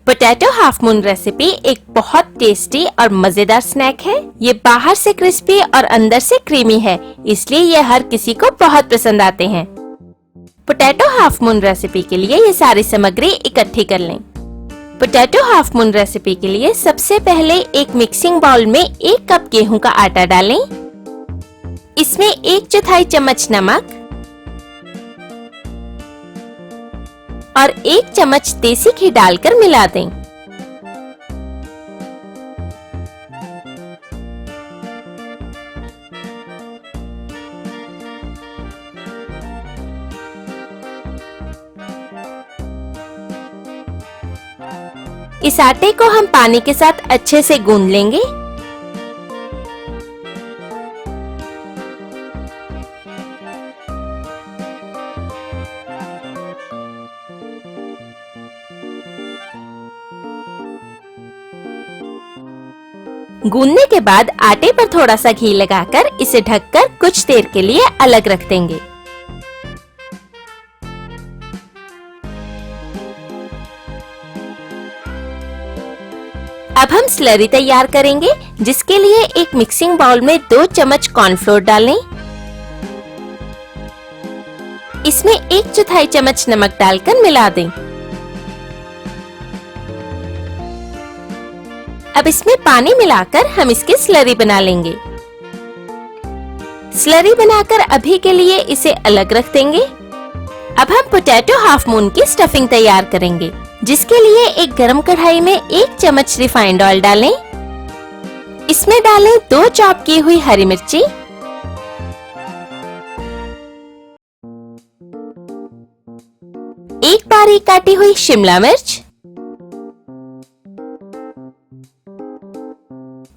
Potato half moon recipe एक बहुत tasty और मजेदार स्नैक है। ये बाहर से क्रिस्पी और अंदर से क्रीमी है, इसलिए ये हर किसी को बहुत पसंद आते हैं। पोटैटो हाफ मून रेसिपी के लिए ये सारी सामग्री इकट्ठी कर लें। पोटैटो हाफ मून रेसिपी के लिए सबसे पहले एक मिक्सिंग बाउल में 1 कप गेहूं का आटा डालें। इसमें 1/4 चम्मच नमक और 1 चम्मच देसी घी डालकर मिला दें। इस आटे को हम पानी के साथ अच्छे से गूंद लेंगे। गूंदने के बाद आटे पर थोड़ा सा घी लगाकर इसे ढककर कुछ देर के लिए अलग रख देंगे। अब हम स्लरी तैयार करेंगे, जिसके लिए एक मिक्सिंग बाउल में 2 चम्मच कॉर्नफ्लोर डालें। इसमें 1/4 चम्मच नमक डालकर मिला दें। अब इसमें पानी मिलाकर हम इसकी स्लरी बना लेंगे। स्लरी बनाकर अभी के लिए इसे अलग रख देंगे। अब हम पोटैटो हाफ मून की स्टफिंग तैयार करेंगे, जिसके लिए एक गरम कढ़ाई में 1 चम्मच रिफाइंड ऑयल डालें। इसमें डालें 2 चॉप की हुई हरी मिर्ची, 1 बारीक काटी हुई शिमला मिर्च,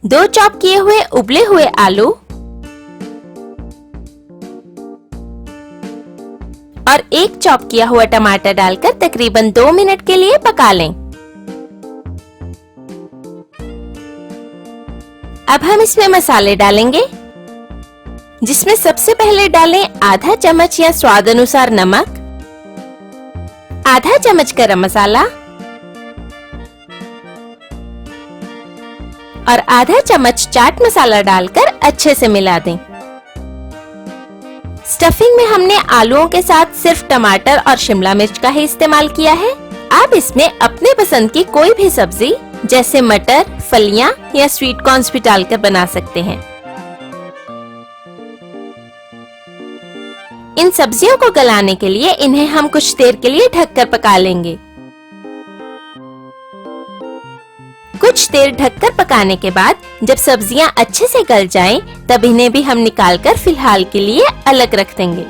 2 चॉप किए हुए उबले हुए आलू और 1 चॉप किया हुआ टमाटर डालकर तकरीबन 2 मिनट के लिए पका लें। अब हम इसमें मसाले डालेंगे, जिसमें सबसे पहले डालें आधा चम्मच या स्वाद अनुसार नमक, आधा चम्मच गरम मसाला और आधा चम्मच चाट मसाला डालकर अच्छे से मिला दें। स्टफिंग में हमने आलूओं के साथ सिर्फ टमाटर और शिमला मिर्च का ही इस्तेमाल किया है। आप इसमें अपने पसंद की कोई भी सब्जी जैसे मटर, फलियां या स्वीट कॉर्न्स भी डालकर बना सकते हैं। इन सब्जियों को गलाने के लिए इन्हें हम कुछ देर के लिए ढककर पका लेंगे। कुछ देर ढककर पकाने के बाद जब सब्जियां अच्छे से गल जाएं, तब इन्हें भी हम निकालकर फिलहाल के लिए अलग रख देंगे।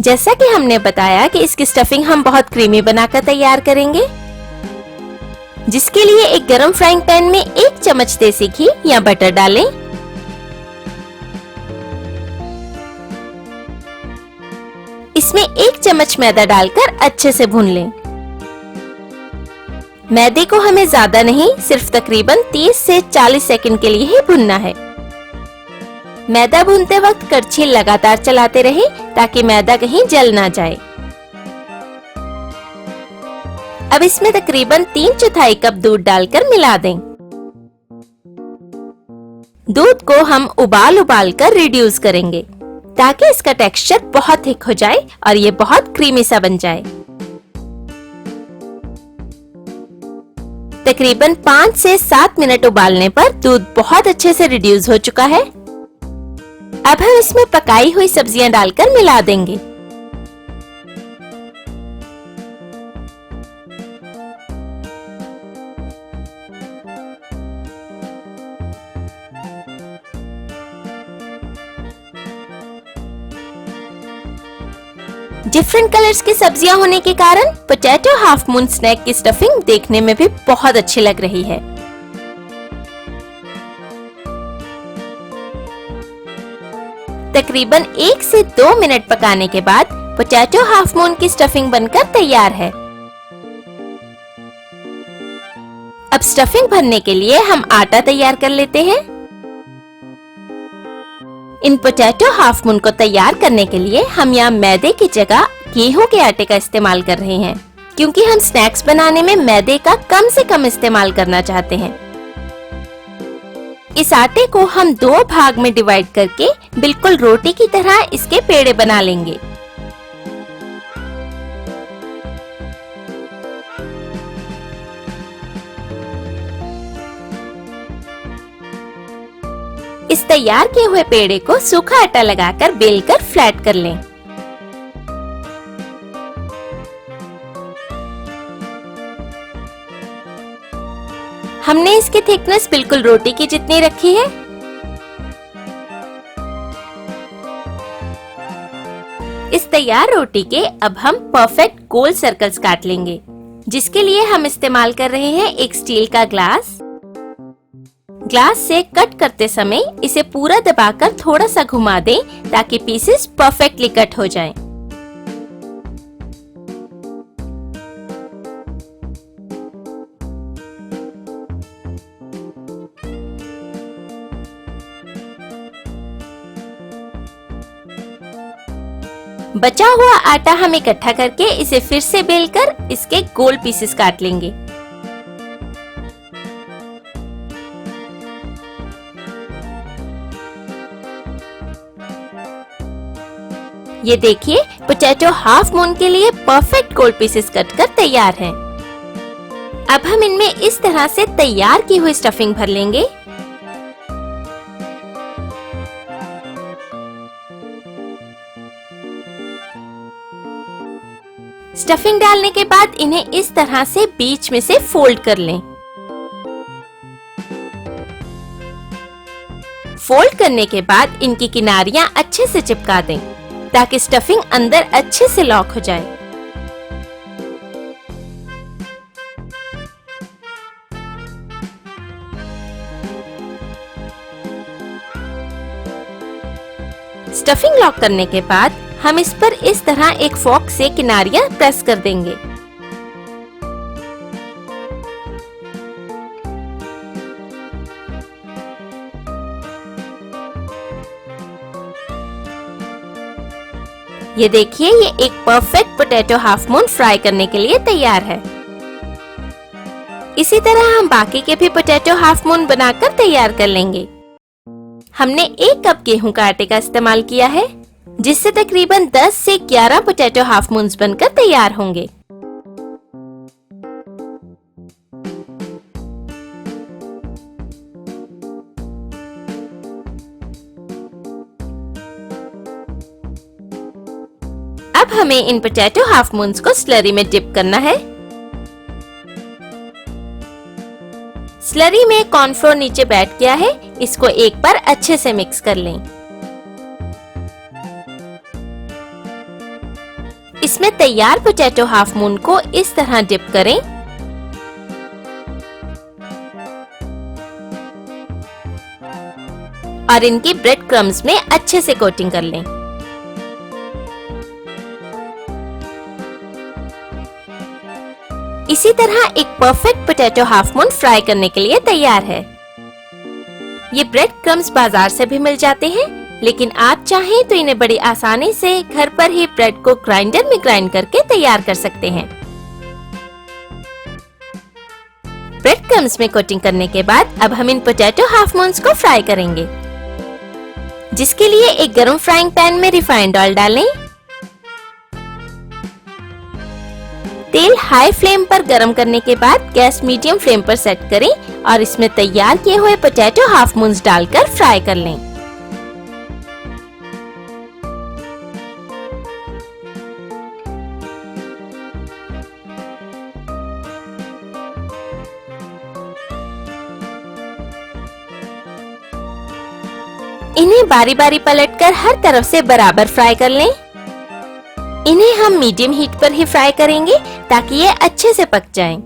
जैसा कि हमने बताया कि इसकी स्टफिंग हम बहुत क्रीमी बनाकर तैयार करेंगे, जिसके लिए एक गरम फ्राइंग पैन में 1 चम्मच देसी घी या बटर डालें। इसमें 1 चम्मच मैदा डालकर अच्छे से भून लें। मैदे को हमें ज्यादा नहीं, सिर्फ तकरीबन 30 से 40 सेकंड के लिए ही भूनना है। मैदा भूनते वक्त कड़छी लगातार चलाते रहें ताकि मैदा कहीं जल ना जाए। अब इसमें तकरीबन 3/4 कप दूध डालकर मिला दें। दूध को हम उबाल कर रिड्यूस करेंगे, ताकि इसका टेक्सचर बहुत थिक हो जाए और ये बहुत क्रीमी सा बन जाए। तकरीबन 5 से 7 मिनट उबालने पर दूध बहुत अच्छे से रिड्यूस हो चुका है। अब हम इसमें पकाई हुई सब्जियां डालकर मिला देंगे। डिफरेंट कलर्स की सब्जियां होने के कारण पोटैटो हाफ मून स्नैक की स्टफिंग देखने में भी बहुत अच्छी लग रही है। तकरीबन 1 से 2 मिनट पकाने के बाद पोटैटो हाफ मून की स्टफिंग बनकर तैयार है। अब स्टफिंग भरने के लिए हम आटा तैयार कर लेते हैं। इन पोटैटो हाफ मून को तैयार करने के लिए हम यहाँ मैदे की जगह गेहूं के आटे का इस्तेमाल कर रहे हैं, क्योंकि हम स्नैक्स बनाने में मैदे का कम से कम इस्तेमाल करना चाहते हैं। इस आटे को हम 2 भाग में डिवाइड करके बिल्कुल रोटी की तरह इसके पेड़े बना लेंगे। इस तैयार किए हुए पेड़े को सूखा आटा लगाकर बेलकर फ्लैट कर लें। हमने इसकी थिकनेस बिल्कुल रोटी की जितनी रखी है। इस तैयार रोटी के अब हम परफेक्ट गोल सर्कल्स काट लेंगे, जिसके लिए हम इस्तेमाल कर रहे हैं एक स्टील का ग्लास। ग्लास से कट करते समय इसे पूरा दबाकर थोड़ा सा घुमा दें ताकि पीसेस परफेक्टली कट हो जाएं। बचा हुआ आटा हम इकट्ठा करके इसे फिर से बेलकर इसके गोल पीसेस काट लेंगे। ये देखिए, पोटैटो हाफ मून के लिए परफेक्ट गोल पीसेस कटकर तैयार हैं। अब हम इनमें इस तरह से तैयार की हुई स्टफिंग भर लेंगे। स्टफिंग डालने के बाद इन्हें इस तरह से बीच में से फोल्ड कर लें। फोल्ड करने के बाद इनकी किनारियां अच्छे से चिपका दें ताकि स्टफिंग अंदर अच्छे से लॉक हो जाए। स्टफिंग लॉक करने के बाद हम इस पर इस तरह एक फोर्क से किनारियां प्रेस कर देंगे। ये देखिए, ये एक perfect potato half moon fry करने के लिए तैयार है। इसी तरह हम बाकी के भी पोटैटो हाफ मून बनाकर तैयार कर लेंगे। हमने 1 कप गेहूं का आटे का इस्तेमाल किया है, जिससे तकरीबन 10 से 11 पोटैटो हाफ मून्स बनकर तैयार होंगे। अब हमें इन पोटैटो हाफ मून्स को स्लरी में डिप करना है। स्लरी में कॉर्नफ्लोर नीचे बैठ गया है, इसको एक बार अच्छे से मिक्स कर लें। इसमें तैयार पोटैटो हाफ मून को इस तरह डिप करें और इनकी ब्रेड क्रम्स में अच्छे से कोटिंग कर लें। इसी तरह एक perfect potato half moon fry करने के लिए तैयार है। ये ब्रेड क्रम्स बाजार से भी मिल जाते हैं, लेकिन आप चाहें तो इन्हें बड़ी आसानी से घर पर ही ब्रेड को ग्राइंडर में ग्राइंड करके तैयार कर सकते हैं। ब्रेड क्रम्स में कोटिंग करने के बाद अब हम इन पोटैटो हाफ मून्स को फ्राई करेंगे, जिसके लिए एक गरम फ्राइंग पैन में रिफाइंड ऑयल डालें। तेल हाई फ्लेम पर गरम करने के बाद गैस मीडियम फ्लेम पर सेट करें और इसमें तैयार किए हुए पोटैटो हाफ मून्स डालकर फ्राई कर लें। इन्हें बारी बारी पलटकर हर तरफ से बराबर फ्राई कर लें। इन्हें हम मीडियम हीट पर ही फ्राई करेंगे ताकि ये अच्छे से पक जाएं।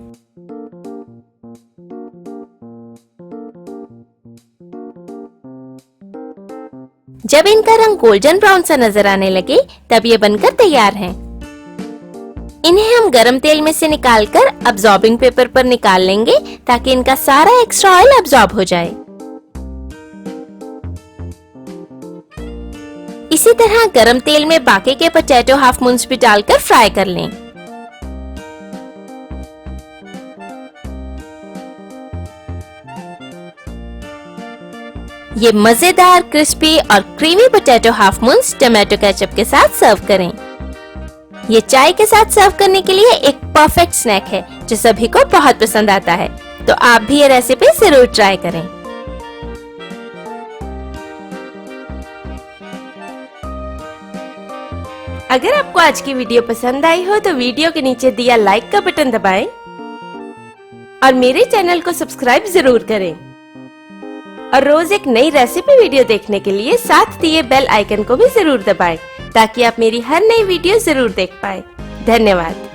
जब इनका रंग गोल्डन ब्राउन सा नजर आने लगे तब ये बनकर तैयार हैं। इन्हें हम गरम तेल में से निकालकर अब्सॉर्बिंग पेपर पर निकाल लेंगे ताकि इनका सारा एक्स्ट्रा ऑयल अब्सॉर्ब हो जाए। इसी इसी तरह गरम तेल में बाकी के पोटैटो हाफ मून्स भी डालकर फ्राई कर लें। ये मजेदार, क्रिस्पी और creamy potato half moons tomato ketchup के साथ सर्व करें। ये चाय के साथ सर्व करने के लिए एक परफेक्ट स्नैक है जो सभी को बहुत पसंद आता है। तो आप भी ये रेसिपी जरूर ट्राई करें। अगर आपको आज की वीडियो पसंद आई हो तो वीडियो के नीचे दिया लाइक का बटन दबाएं और मेरे चैनल को सब्सक्राइब जरूर करें। और रोज एक नई रेसिपी वीडियो देखने के लिए साथ दिए बेल आइकन को भी जरूर दबाएं ताकि आप मेरी हर नई वीडियो जरूर देख पाएं। धन्यवाद।